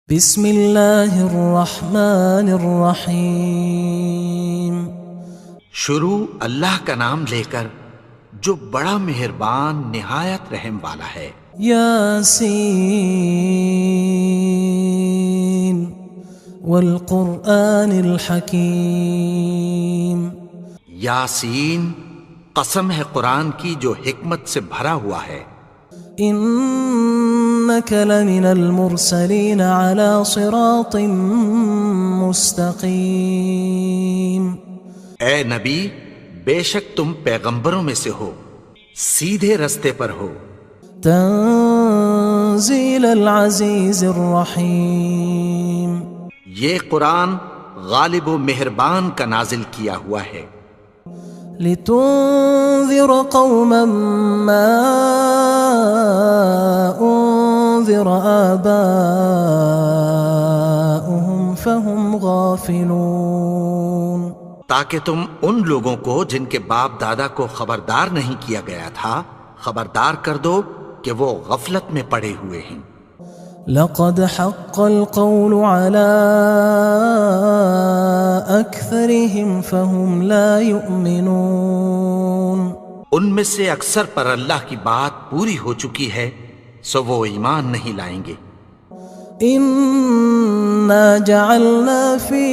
بسم اللہ الرحمن الرحیم۔ شروع اللہ کا نام لے کر جو بڑا مہربان نہایت رحم والا ہے۔ یاسین والقرآن الحکیم۔ یاسین، قسم ہے قرآن کی جو حکمت سے بھرا ہوا ہے۔ انک لمن المرسلین علی صراط مستقیم۔ اے نبی، بے شک تم پیغمبروں میں سے ہو، سیدھے رستے پر ہو۔ تنزیل العزیز الرحیم۔ یہ قرآن غالب و مہربان کا نازل کیا ہوا ہے۔ لتنذر قوما ما انذر آباؤهم فهم غافلون۔ تاکہ تم ان لوگوں کو جن کے باپ دادا کو خبردار نہیں کیا گیا تھا خبردار کر دو کہ وہ غفلت میں پڑے ہوئے ہیں۔ لقد حق القول على أكثرهم فهم لا يؤمنون۔ ان میں سے اکثر پر اللہ کی بات پوری ہو چکی ہے سو وہ ایمان نہیں لائیں گے۔ إنا جعلنا في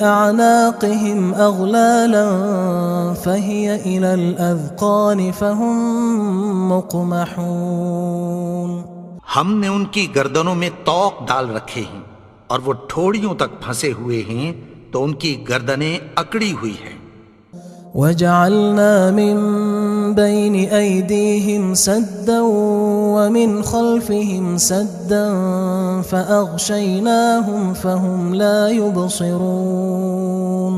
أعناقهم أغلالا فهي إلى الأذقان فهم مقمحون۔ ہم نے ان کی گردنوں میں طوق ڈال رکھے ہیں اور وہ ٹھوڑیوں تک پھنسے ہوئے ہیں تو ان کی گردنیں اکڑی ہوئی ہیں۔ وجعلنا من بين أيديهم سدا ومن خلفهم سدا فأغشيناهم فهم لا يبصرون۔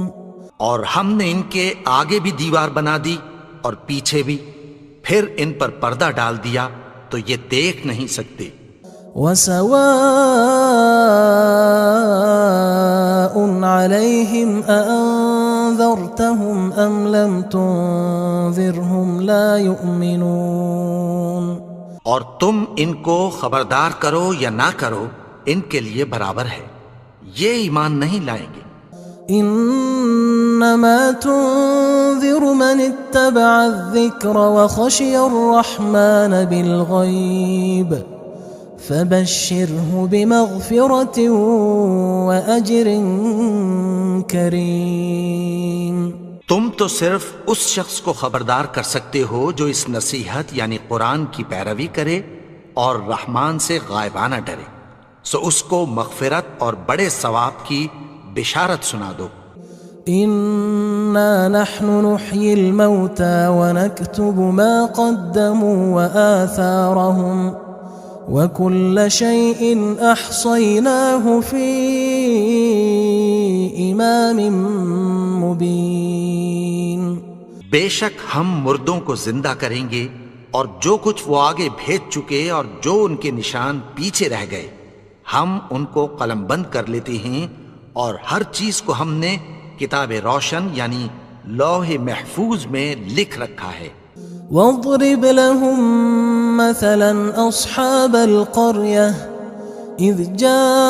اور ہم نے ان کے آگے بھی دیوار بنا دی اور پیچھے بھی، پھر ان پر پردہ ڈال دیا تو یہ دیکھ نہیں سکتے۔ وسواء عليهم أأنذرتهم أم لم تنذرهم لا يؤمنون۔ اور تم ان کو خبردار کرو یا نہ کرو ان کے لیے برابر ہے، یہ ایمان نہیں لائیں گے۔ انما تنذر من اتبع الذکر وخشی الرحمن بالغیب فبشره بمغفرة وأجر کریم۔ تم تو صرف اس شخص کو خبردار کر سکتے ہو جو اس نصیحت یعنی قرآن کی پیروی کرے اور رحمان سے غائبانہ ڈرے، سو اس کو مغفرت اور بڑے ثواب کی بشارت سنا دو۔ انا نحن نحيي الموتى ونكتب ما قدموا وآثارهم وكل شيء احصيناه في امام مبين۔ بے شک ہم مردوں کو زندہ کریں گے اور جو کچھ وہ آگے بھیج چکے اور جو ان کے نشان پیچھے رہ گئے ہم ان کو قلم بند کر لیتے ہیں، اور ہر چیز کو ہم نے کتاب روشن یعنی لوح محفوظ میں لکھ رکھا ہے۔ واضرب لهم مثلا اصحاب القرية اذ جاءها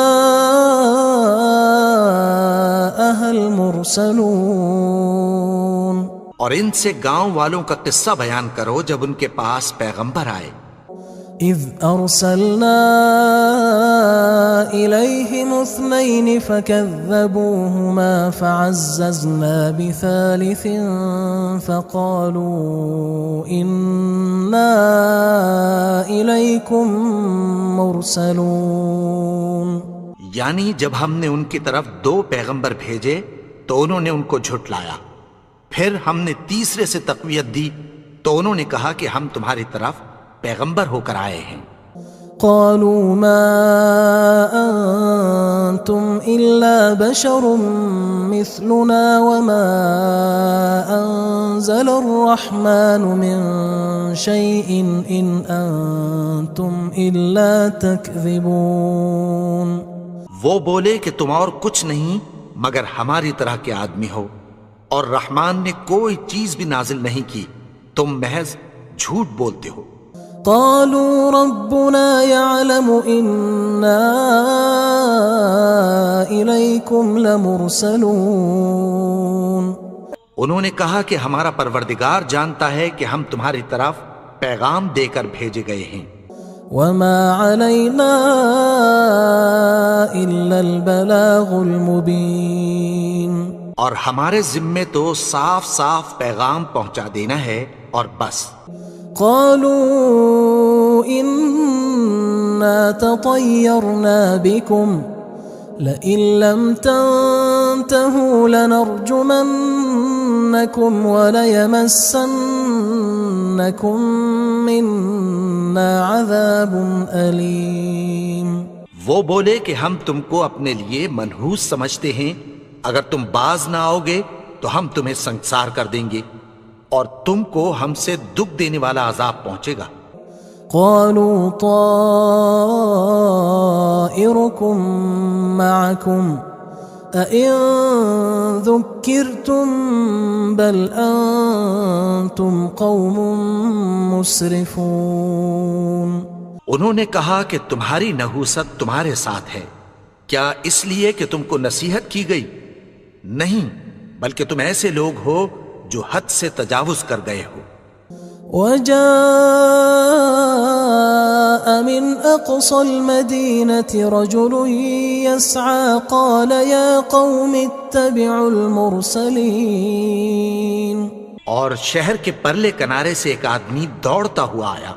المرسلون۔ اور ان سے گاؤں والوں کا قصہ بیان کرو جب ان کے پاس پیغمبر آئے۔ اذ ارسلنا الیہم اثنین فکذبوہما فعززنا بثالث فقالوا انا الیکم مرسلون۔ یعنی جب ہم نے ان کی طرف 2 پیغمبر بھیجے تو انہوں نے ان کو جھٹلایا، پھر ہم نے تیسرے سے تقویت دی تو انہوں نے کہا کہ ہم تمہاری طرف پیغمبر ہو کر آئے ہیں۔ قالوا ما انتم الا بشر مثلنا وما انزل الرحمن من شيء ان انتم الا تكذبون۔ وہ بولے کہ تم اور کچھ نہیں مگر ہماری طرح کے آدمی ہو، اور رحمان نے کوئی چیز بھی نازل نہیں کی، تم محض جھوٹ بولتے ہو۔ قالوا ربنا يعلم إنا إليكم لمرسلون. انہوں نے کہا کہ ہمارا پروردگار جانتا ہے کہ ہم تمہاری طرف پیغام دے کر بھیجے گئے ہیں. وما علينا إلا البلاغ المبين. اور ہمارے ذمے تو صاف صاف پیغام پہنچا دینا ہے اور بس. قالوا إنا تطيرنا بكم لئن لم تنتهوا لنرجمنكم وليمسنكم منا عذاب أليم. وہ بولے کہ ہم تم کو اپنے لیے منحوس سمجھتے ہیں، اگر تم باز نہ آؤ گے تو ہم تمہیں سنگسار کر دیں گے اور تم کو ہم سے دکھ دینے والا عذاب پہنچے گا. قالوا طائركم معكم أئن ذكرتم بل أنتم قوم مسرفون. انہوں نے کہا کہ تمہاری نحوست تمہارے ساتھ ہے، کیا اس لیے کہ تم کو نصیحت کی گئی؟ نہیں، بلکہ تم ایسے لوگ ہو جو حد سے تجاوز کر گئے ہو. وجاء من أقصى المدينة رجل يسعى قال يا قوم اتبعوا المرسلين. اور شہر کے پرلے کنارے سے ایک آدمی دوڑتا ہوا آیا،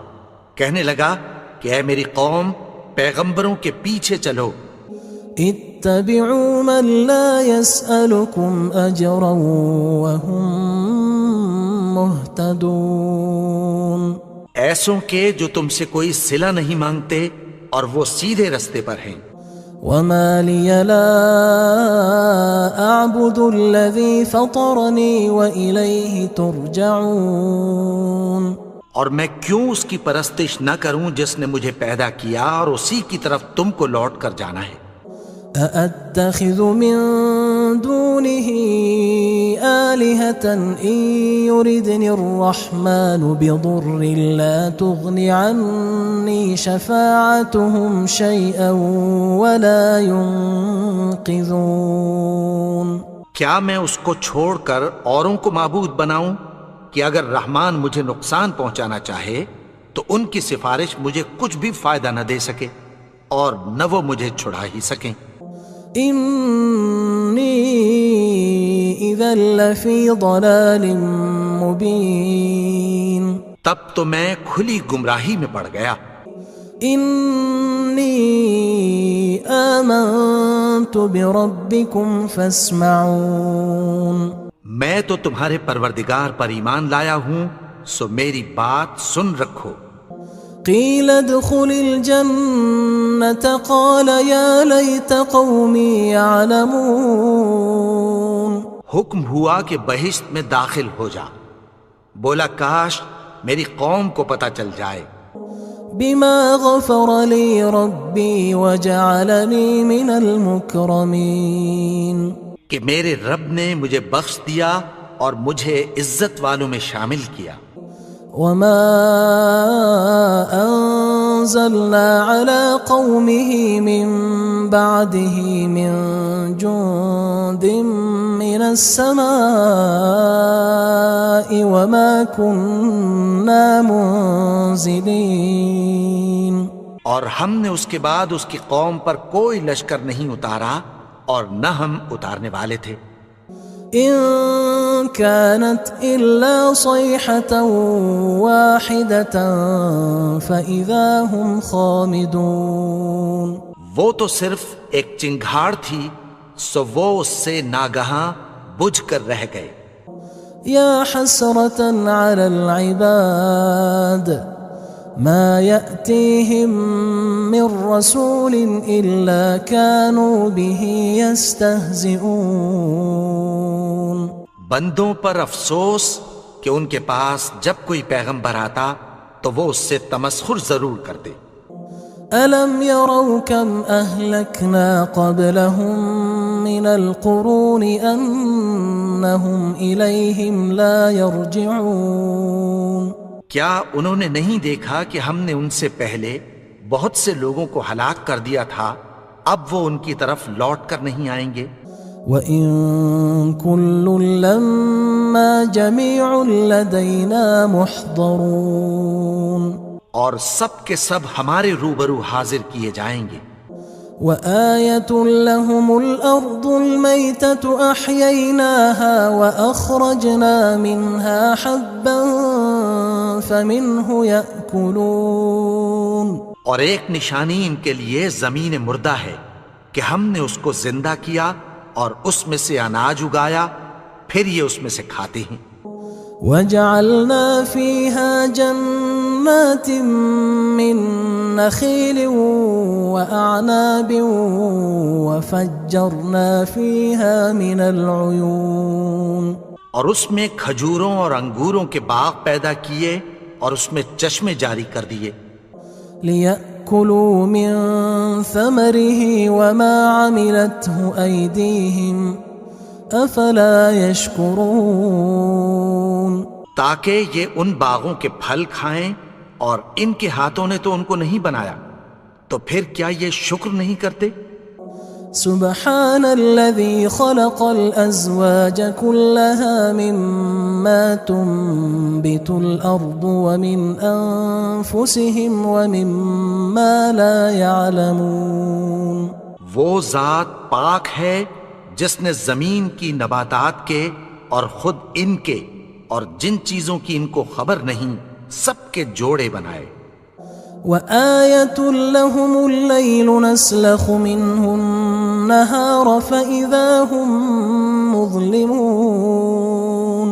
کہنے لگا کہ اے میری قوم، پیغمبروں کے پیچھے چلو. اتبعوا من لا يسألكم أجرا وهم مهتدون. ایسوں کے جو تم سے کوئی صلہ نہیں مانگتے اور وہ سیدھے رستے پر ہیں. وما لي لا أعبد الذي فطرني وإليه ترجعون. اور میں کیوں اس کی پرستش نہ کروں جس نے مجھے پیدا کیا اور اسی کی طرف تم کو لوٹ کر جانا ہے. أأتخذ من دونه آلهة إن يردني الرحمن بضر لا تغن عني شفاعتهم شيئا ولا ينقذون. کیا میں اس کو چھوڑ کر اوروں کو معبود بناؤں کہ اگر رحمان مجھے نقصان پہنچانا چاہے تو ان کی سفارش مجھے کچھ بھی فائدہ نہ دے سکے اور نہ وہ مجھے چھڑا ہی سکیں. إني إذا لفي ضلال مبين. تب تو میں کھلی گمراہی میں پڑ گیا. إني آمنت بربكم فاسمعون. میں تو تمہارے پروردگار پر ایمان لایا ہوں، سو میری بات سن رکھو. قيل ادخل الجنة قال يا ليت قومي يعلمون. حکم ہوا کہ بہشت میں داخل ہو جا. بولا کاش میری قوم کو پتہ چل جائے. بما غفر لي ربي وجعلني من المكرمين. کہ میرے رب نے مجھے بخش دیا اور مجھے عزت والوں میں شامل کیا. وما أنزلنا على قومه من بعده من جند من السماء وما كنا منزلين. اور ہم نے اس کے بعد اس کی قوم پر کوئی لشکر نہیں اتارا اور نہ ہم اتارنے والے تھے. إن كانت إلا صيحة واحدة فإذا هم خامدون. وہ تو صرف ایک چنگھاڑ تھی، سو وہ اس سے ناگہاں بجھ کر رہ گئے. يا حسرة على العباد ما يأتيهم من رسول إلا كانوا به يستهزئون. بندوں پر افسوس کہ ان کے پاس جب کوئی پیغمبر آتا تو وہ اس سے تمسخر ضرور کرتے. ألم يروا كم أهلكنا قبلهم من القرون أنهم إليهم لا يرجعون. کیا انہوں نے نہیں دیکھا کہ ہم نے ان سے پہلے بہت سے لوگوں کو ہلاک کر دیا تھا، اب وہ ان کی طرف لوٹ کر نہیں آئیں گے؟ وَإِن كُلٌّ لَمَّا جَمِيعٌ لَدَيْنَا مُحْضَرُونَ، اور سب کے سب ہمارے روبرو حاضر کیے جائیں گے۔ وَآيَةٌ لَهُمُ الْأَرْضُ الْمَيْتَةُ أَحْيَيْنَاهَا وَأَخْرَجْنَا مِنْهَا حَبًّا فَمِنْهُ يَأْكُلُونَ، اور ایک نشانی ان کے لیے زمین مردہ ہے کہ ہم نے اس کو زندہ کیا اور اس میں سے اناج اگایا، پھر یہ اس میں سے کھاتے ہیں۔ وَجَعَلْنَا فِيهَا جَنَّاتٍ مِّن نَخِيلٍ وَأَعْنَابٍ وَفَجَّرْنَا فِيهَا مِنَ الْعُيُونِ، اور اس میں کھجوروں اور انگوروں کے باغ پیدا کیے اور اس میں چشمے جاری کر دیے، لِيَأْكُلُوا مِن ثَمَرِهِ وَمَا عَمِلَتْهُ أَيْدِيهِمْ أَفَلَا يَشْكُرُونَ، تاکہ یہ ان باغوں کے پھل کھائیں، اور ان کے ہاتھوں نے تو ان کو نہیں بنایا، تو پھر کیا یہ شکر نہیں کرتے؟ سبحان الذي خلق الأزواج كلها مما تنبت الأرض ومن أنفسهم ومما لا يعلمون، وہ ذات پاک ہے جس نے زمین کی نباتات کے اور خود ان کے اور جن چیزوں کی ان کو خبر نہیں سب کے جوڑے بنائے۔ وآية لهم الليل نسلخ منه النهار فإذا هم مظلمون،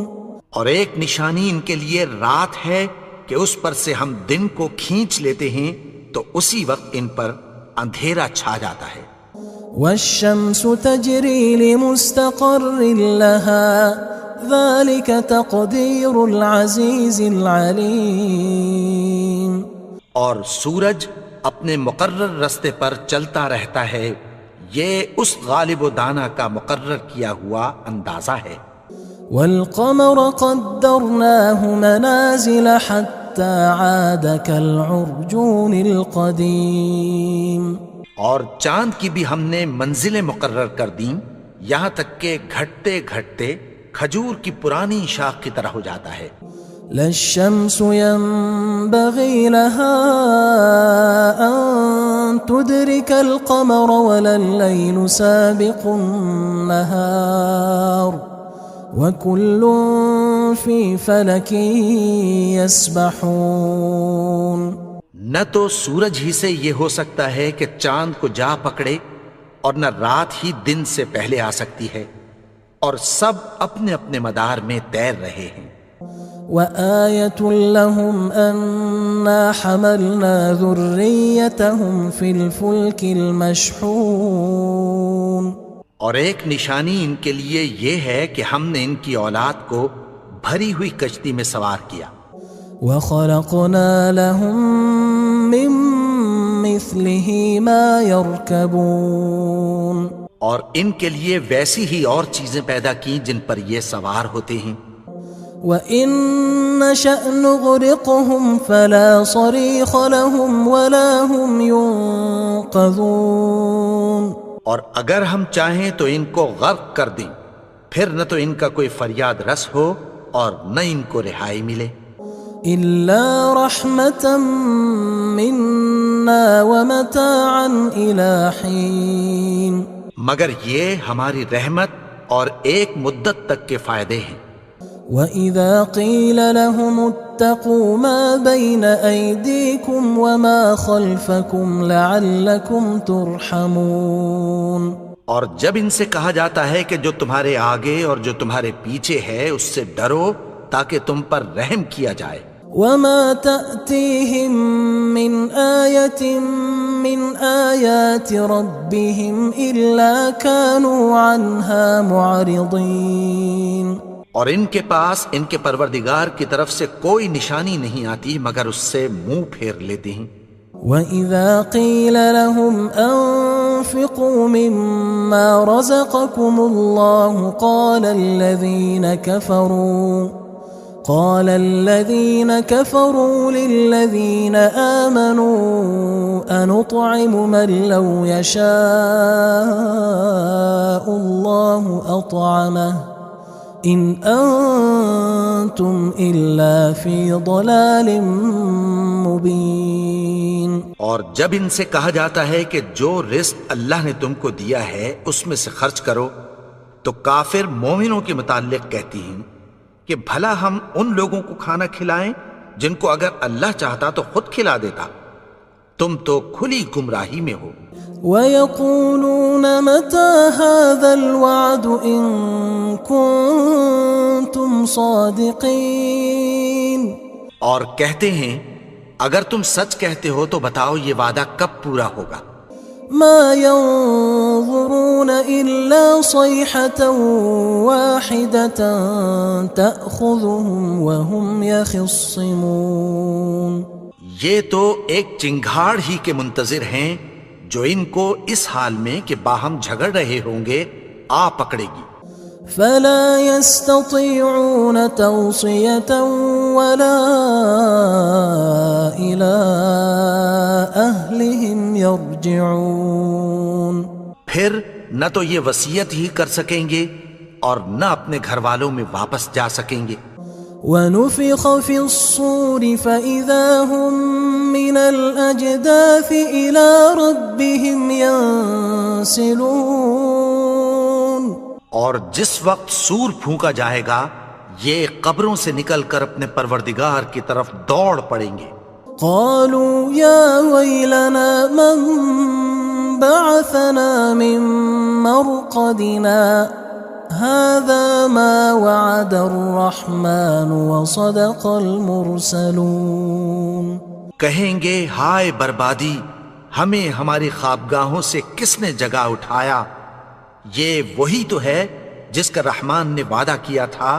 اور ایک نشانی ان کے لیے رات ہے کہ اس پر سے ہم دن کو کھینچ لیتے ہیں تو اسی وقت ان پر اندھیرا چھا جاتا ہے۔ والشمس تجري لمستقر لها ذلك تقدير العزيز العليم، اور سورج اپنے مقرر رستے پر چلتا رہتا ہے، یہ اس غالب و دانا کا مقرر کیا ہوا اندازہ ہے۔ والقمر قدرناه منازل حتى عاد كالعرجون القديم، اور چاند کی بھی ہم نے منزلیں مقرر کر دیں، یہاں تک کہ گھٹتے گھٹتے کھجور کی پرانی شاخ کی طرح ہو جاتا ہے۔ لا الشمس ينبغي لها أن تدرك القمر ولا الليل سابق النهار وكل في فلك يسبحون، نہ تو سورج ہی سے یہ ہو سکتا ہے کہ چاند کو جا پکڑے، اور نہ رات ہی دن سے پہلے آ سکتی ہے، اور سب اپنے اپنے مدار میں تیر رہے ہیں۔ وآية لهم أنا حملنا ذريتهم في الفلك المشحون، اور ایک نشانی ان کے لیے یہ ہے کہ ہم نے ان کی اولاد کو بھری ہوئی کشتی میں سوار کیا۔ وخلقنا لهم من مثله ما يركبون، اور ان کے لیے ویسی ہی اور چیزیں پیدا کی جن پر یہ سوار ہوتے ہیں۔ وَإِن نَّشَأْ نُغْرِقْهُمْ فَلَا صَرِيخَ لَهُمْ وَلَا هُمْ يُنقَذُونَ، اور اگر ہم چاہیں تو ان کو غرق کر دیں، پھر نہ تو ان کا کوئی فریاد رس ہو اور نہ ان کو رہائی ملے۔ إِلَّا رَحْمَةً مِّنَّا وَمَتَاعًا إِلَى حِينٍ، مگر یہ ہماری رحمت اور ایک مدت تک کے فائدے ہیں۔ وَإِذَا قِيلَ لَهُمُ اتَّقُوا مَا بَيْنَ أَيْدِيكُمْ وَمَا خَلْفَكُمْ لَعَلَّكُمْ تُرْحَمُونَ، اور جب ان سے کہا جاتا ہے کہ جو تمہارے آگے اور جو تمہارے پیچھے ہے اس سے ڈرو تاکہ تم پر رحم کیا جائے۔ وَمَا تَأْتِيهِم مِّنْ آيَةٍ مِّنْ آيَاتِ رَبِّهِمْ إِلَّا كَانُوا عَنْهَا مُعْرِضِينَ، اور ان کے پاس ان کے پروردگار کی طرف سے کوئی نشانی نہیں آتی مگر اس سے منہ پھیر لیتے ہیں۔ وَإِذَا قِيلَ لَهُمْ أَنفِقُوا مِمَّا رَزَقَكُمُ اللَّهُ قال الذين كفروا للذين آمنوا أنطعم من لو يشاء الله أطعمه إن أنتم إلا في ضلال مبين. اور جب ان سے کہا جاتا ہے کہ جو رزق اللہ نے تم کو دیا ہے اس میں سے خرچ کرو، تو کافر مومنوں کے متعلق کہتی ہیں کہ بھلا ہم ان لوگوں کو کھانا کھلائیں جن کو اگر اللہ چاہتا تو خود کھلا دیتا. تم تو کھلی گمراہی میں ہو. وَيَقُولُونَ مَتَى هَذَا الْوَعْدُ إِن كُنتُمْ صَادِقِينَ. اور کہتے ہیں اگر تم سچ کہتے ہو تو بتاؤ یہ وعدہ کب پورا ہوگا. مَا يَنظُرُونَ إِلَّا صَيْحَةً وَاحِدَةً تَأْخُذُهُمْ وَهُمْ يَخِصِّمُونَ. یہ تو ایک چنگھاڑ ہی کے منتظر ہیں جو ان کو اس حال میں کہ باہم جھگڑ رہے ہوں گے آ پکڑے گی. فلا يستطيعون توصية ولا إلى أهلهم يرجعون. پھر نہ تو یہ وصیت ہی کر سکیں گے اور نہ اپنے گھر والوں میں واپس جا سکیں گے. ونفخ في الصور فإذا هم من الأجداث إلى ربهم ينسلون. اور جس وقت سور پھونکا جائے گا یہ قبروں سے نکل کر اپنے پروردگار کی طرف دوڑ پڑیں گے. قالوا يا ويلنا من بعثنا من مرقدنا هذا ما وعد الرحمن وصدق المرسلون. کہیں گے ہائے بربادی، ہمیں ہماری خوابگاہوں سے کس نے جگا اٹھایا. یہ وہی تو ہے جس کا رحمان نے وعدہ کیا تھا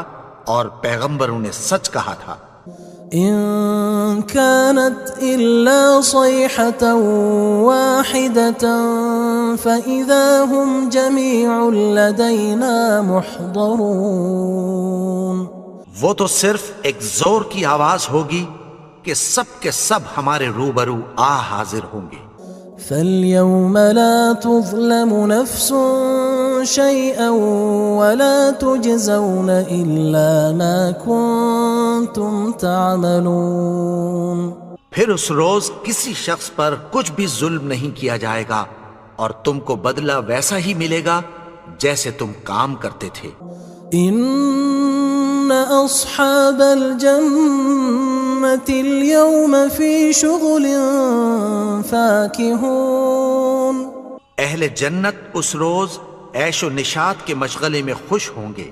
اور پیغمبروں نے سچ کہا تھا. إن كانت إلا صيحة واحدة فإذا هم جميع لدينا محضرون. وہ تو صرف ایک زور کی آواز ہوگی کہ سب کے سب ہمارے روبرو آ حاضر ہوں گے. فاليوم لا تظلم نفس شيئا ولا تجزون إلا ما كنتم تعملون. پھر اس روز کسی شخص پر کچھ بھی ظلم نہیں کیا جائے گا اور تم کو بدلہ ویسا ہی ملے گا جیسے تم کام کرتے تھے. إن أصحاب الجنة اليوم في شغل فاكهون. اہل جنت اس روز عیش و نشاط کے مشغلے میں خوش ہوں گے.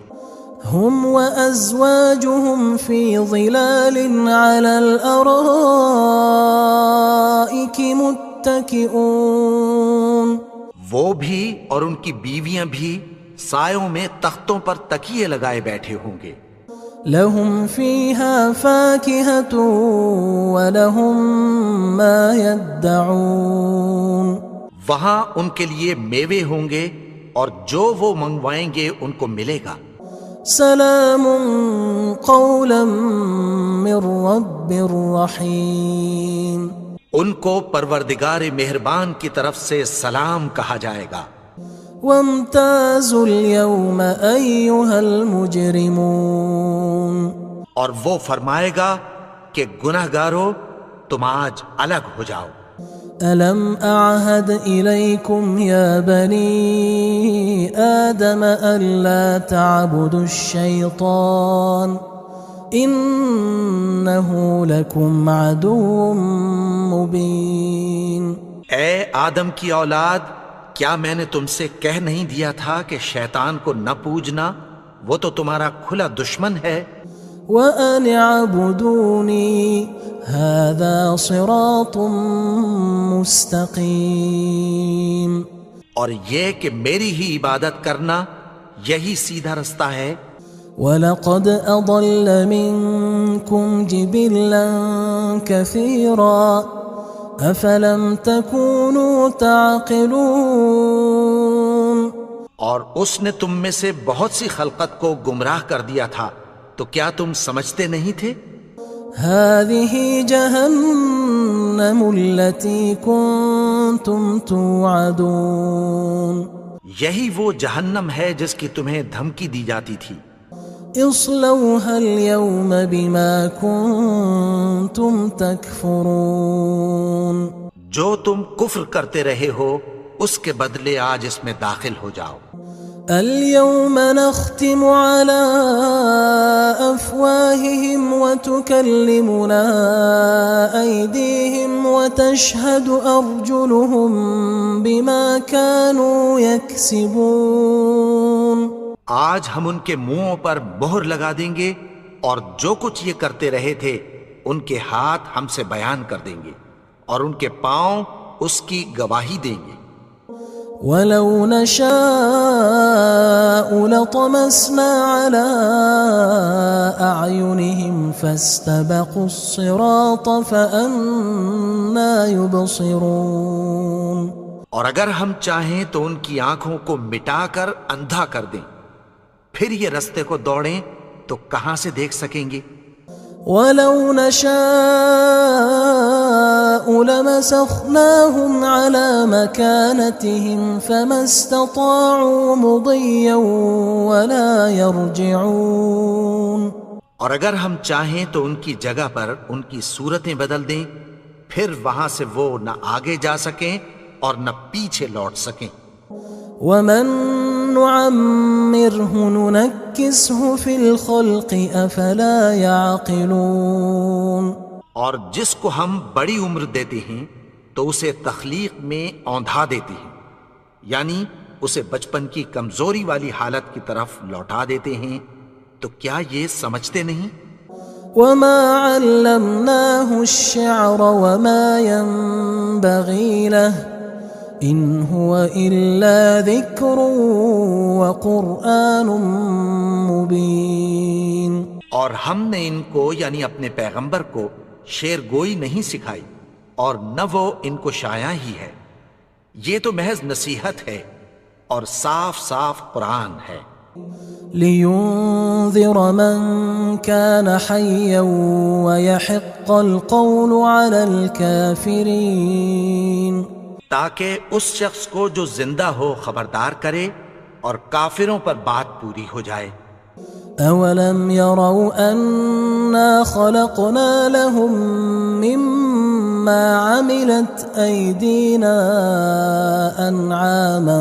هم وأزواجهم في ظلال على الأرائك متكئون. وہ بھی اور ان کی بیویاں بھی سایوں میں تختوں پر تکیے لگائے بیٹھے ہوں گے. لهم فيها فاكهة ولهم ما يدعون. وہاں ان کے لیے میوے ہوں گے اور جو وہ منگوائیں گے ان کو ملے گا. سلام قولا من رب رحیم. ان کو پروردگار مہربان کی طرف سے سلام کہا جائے گا. وامتازوا اليوم أيها المجرمون. اور وہ فرمائے گا کہ گناہگارو تم آج الگ ہو جاؤ. ألم أعهد إليكم يا بني آدم ألا تعبدوا الشيطان إنه لكم عدو مبين. اے آدم کی اولاد، کیا میں نے تم سے کہہ نہیں دیا تھا کہ شیطان کو نہ پوجنا، وہ تو تمہارا کھلا دشمن ہے. وَأَنِ اعْبُدُونِي هَذَا صِرَاطٌ مُسْتَقِيمٌ. اور یہ کہ میری ہی عبادت کرنا یہی سیدھا رستہ ہے. وَلَقَدْ أَضَلَّ مِنْكُمْ جِبِلًّا كَثِيرًا أَفَلَمْ تَكُونُوا تَعْقِلُونَ. اور اس نے تم میں سے بہت سی خلقت کو گمراہ کر دیا تھا، تو کیا تم سمجھتے نہیں تھے؟ هذه جهنم التي كنتم توعدون یہی وہ جہنم ہے جس کی تمہیں دھمکی دی جاتی تھی۔ اصلوها اليوم بما كنتم تكفرون جو تم کفر کرتے رہے ہو اس کے بدلے آج اس میں داخل ہو جاؤ۔ اليوم نختم على أفواههم وتكلمنا أيديهم وتشهد أرجلهم بما كانوا يكسبون آج ہم ان کے منہوں پر مہر لگا دیں گے اور جو کچھ یہ کرتے رہے تھے ان کے ہاتھ ہم سے بیان کر دیں گے اور ان کے پاؤں اس کی گواہی دیں گے۔ وَلَوْ نَشَاءُ لَطَمَسْنَا عَلَىٰ أَعْيُنِهِمْ فَاسْتَبَقُوا الصِّرَاطَ فَأَنَّىٰ يُبْصِرُونَ اور اگر ہم چاہیں تو ان کی آنکھوں کو مٹا کر اندھا کر دیں، پھر یہ رستے کو دوڑیں تو کہاں سے دیکھ سکیں گے؟ وَلَوْ نَشَاءُ لَمَسَخْنَاهُمْ عَلَىٰ مَكَانَتِهِمْ فَمَا اسْتَطَاعُوا مُضِيًّا وَلَا يَرْجِعُونَ اور اگر ہم چاہیں تو ان کی جگہ پر ان کی صورتیں بدل دیں، پھر وہاں سے وہ نہ آگے جا سکیں اور نہ پیچھے لوٹ سکیں۔ وَمَن نُعَمِّرْهُ نُنَكِّسْهُ فِي الْخَلْقِ أَفَلَا يَعْقِلُونَ اور جس کو ہم بڑی عمر دیتے ہیں تو اسے تخلیق میں اوندھا دیتے ہیں، یعنی اسے بچپن کی کمزوری والی حالت کی طرف لوٹا دیتے ہیں، تو کیا یہ سمجھتے نہیں؟ وَمَا عَلَّمْنَاهُ الشِّعْرَ وَمَا يَنبَغِي لَهُ إِنْ هُوَ إِلَّا ذِكْرٌ وَقُرْآنٌ مُبِينٌ اور ہم نے ان کو یعنی اپنے پیغمبر کو شعر گوئی نہیں سکھائی اور نہ وہ ان کو شایع ہی ہے، یہ تو محض نصیحت ہے اور صاف صاف قرآن ہے۔ لِيُنذِرَ مَن كَانَ حَيًّا وَيَحِقَّ الْقَوْلُ عَلَى الْكَافِرِينَ تاکہ اس شخص کو جو زندہ ہو خبردار کرے اور کافروں پر بات پوری ہو جائے۔ أَوَلَمْ يَرَوْا أَنَّا خَلَقْنَا لَهُم مِّمَّا عَمِلَتْ أَيْدِينَا أَنْعَامًا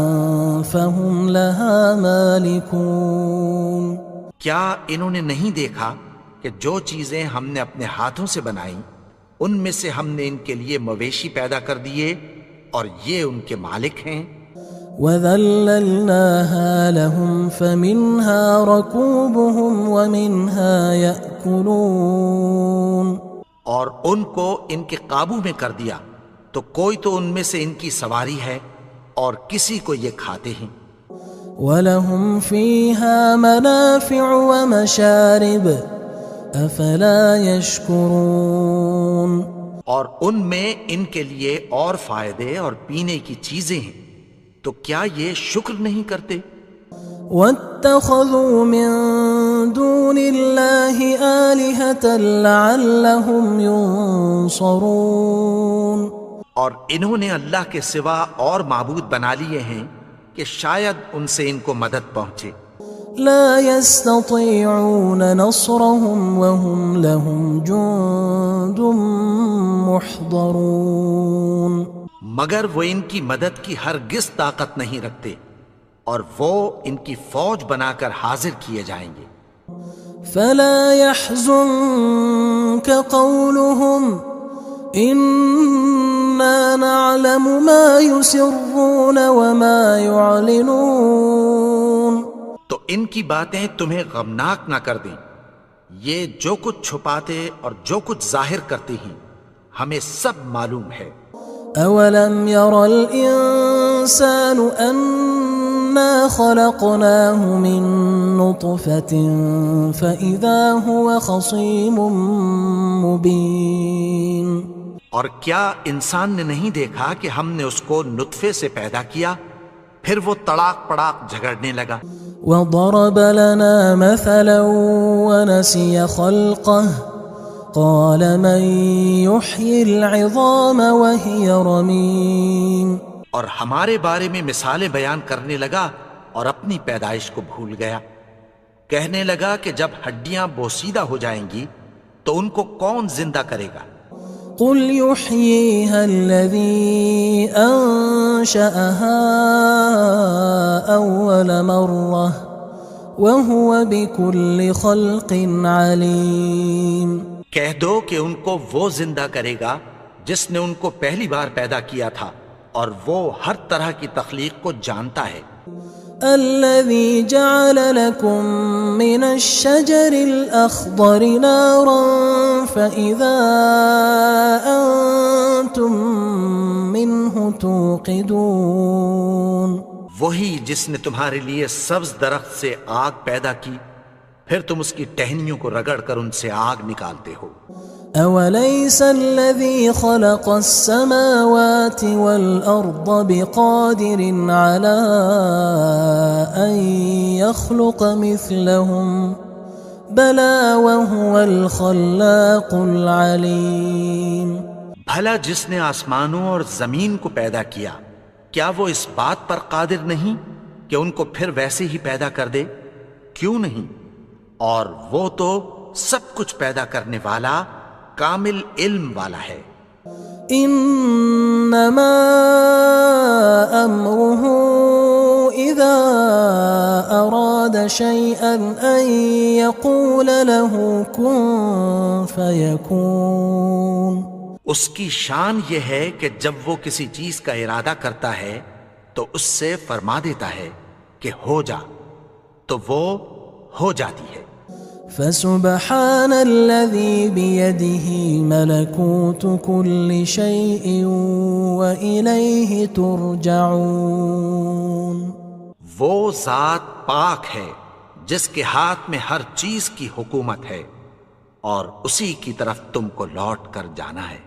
فَهُمْ لَهَا مَالِكُونَ کیا انہوں نے نہیں دیکھا کہ جو چیزیں ہم نے اپنے ہاتھوں سے بنائیں ان میں سے ہم نے ان کے لیے مویشی پیدا کر دیے اور یہ ان کے مالک ہیں۔ وَذَلَّلْنَاهَا لَهُمْ فَمِنْهَا رَكُوبُهُمْ وَمِنْهَا يَأْكُلُونَ اور ان کو ان کے قابو میں کر دیا تو کوئی تو ان میں سے ان کی سواری ہے اور کسی کو یہ کھاتے ہیں۔ وَلَهُمْ فِيهَا مَنَافِعُ وَمَشَارِبُ أَفَلَا يَشْكُرُونَ اور ان میں ان کے لیے اور فائدے اور پینے کی چیزیں ہیں، تو کیا یہ شکر نہیں کرتے؟ وَاتَّخَذُوا مِن دُونِ اللَّهِ آلِهَةً لَعَلَّهُمْ يُنصَرُونَ اور انہوں نے اللہ کے سوا اور معبود بنا لیے ہیں کہ شاید ان سے ان کو مدد پہنچے۔ لا يستطيعون نصرهم وهم لهم جند محضرون مگر وہ ان کی مدد کی ہرگز طاقت نہیں رکھتے اور وہ ان کی فوج بنا کر حاضر کیے جائیں گے۔ فلا يحزنك قولهم إنا نعلم ما يسرون وما يعلنون تو ان کی باتیں تمہیں غمناک نہ کر دیں، یہ جو کچھ چھپاتے اور جو کچھ ظاہر کرتے ہیں ہمیں سب معلوم ہے۔ أَوَلَمْ يَرَ الْإِنسَانُ أَنَّا خَلَقْنَاهُ مِن نُّطْفَةٍ فَإِذَا هُوَ خَصِيمٌ مُّبِينٌ اور کیا انسان نے نہیں دیکھا کہ ہم نے اس کو نطفے سے پیدا کیا، پھر وہ تڑاک پڑاک جھگڑنے لگا۔ وضرب لنا مثلا ونسي خلقه قال من يحيي العظام وهي رميم. اور ہمارے بارے میں مثالیں بیان کرنے لگا اور اپنی پیدائش کو بھول گیا. کہنے لگا کہ جب ہڈیاں بوسیدہ ہو جائیں گی تو ان کو کون زندہ کرے گا؟ قل يحييها الذي أنشأها أول مرة وهو بكل خلق عليم. کہہ دو کہ ان کو وہ زندہ کرے گا جس نے ان کو پہلی بار پیدا کیا تھا اور وہ ہر طرح کی تخلیق کو جانتا ہے. الذي جعل لكم من الشجر الأخضر نارا فإذا أنتم منه توقدون. وہی جس نے تمہارے لیے سبز درخت سے آگ پیدا کی پھر تم اس کی ٹہنیوں کو رگڑ کر ان سے آگ نکالتے ہو. أوليس الذي خلق السماوات والأرض بقادر على أن يخلق مثلهم بلى وهو الخلاق العليم. بھلا جس نے آسمانوں اور زمین کو پیدا کیا کیا وہ اس بات پر قادر نہیں کہ ان کو پھر ویسے ہی پیدا کر دے؟ کیوں نہیں؟ اور وہ تو سب کچھ پیدا کرنے والا کامل علم والا ہے. انما امره اذا اراد شيئا ان يقول له كن فيكون. اس کی شان یہ ہے کہ جب وہ کسی چیز کا ارادہ کرتا ہے تو اس سے فرما دیتا ہے کہ ہو جا تو وہ ہو جاتی ہے. فسبحان الذي بيده ملكوت كل شيء وإليه ترجعون. وہ ذات پاک ہے جس کے ہاتھ میں ہر چیز کی حکومت ہے اور اسی کی طرف تم کو لوٹ کر جانا ہے.